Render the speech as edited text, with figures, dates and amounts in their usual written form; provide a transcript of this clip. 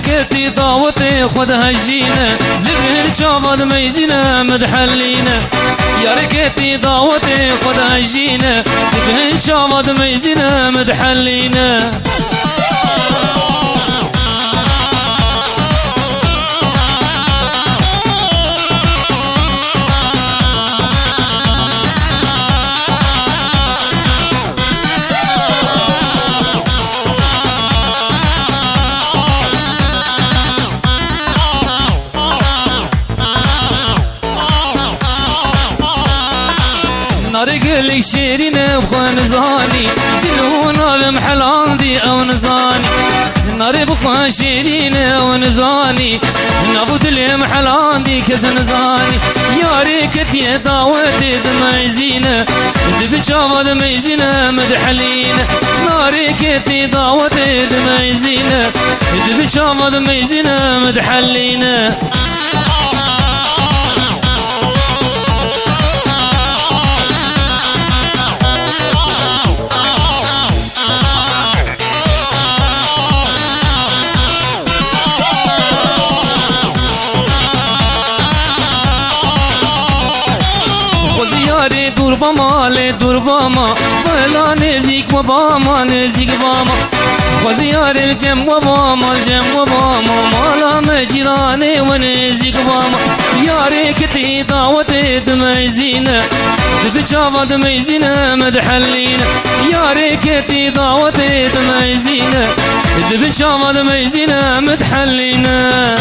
ركتي طاوتي خذها الجينة لبهن شافض ميزينة مدحلينة يا ركتي طاوتي خذها الجينة لبهن شافض ميزينة مدحلينة رجلي شيرين بخوان زاني دلونا بمحل عندي او نزاني ناري بخوان شيرين او نزاني نابود لي محل عندي كزن زاني يا ريكتي دعوتي دميزينة دبشافة دميزينة مدحلينة ناري كتي دعوتي دميزينة دبشافة دميزينة مدحلينة دور باما لی دور باما بلا نزیک و باما نزیک باما وزیار الجم و باما الجم و باما مالا مجرانه و نزیک باما یاری کتی دعوت دمیزینه دبچاوا دمیزینه مدحلینه یاری کتی دعوت دمیزینه دبچاوا دمیزینه مدحلینه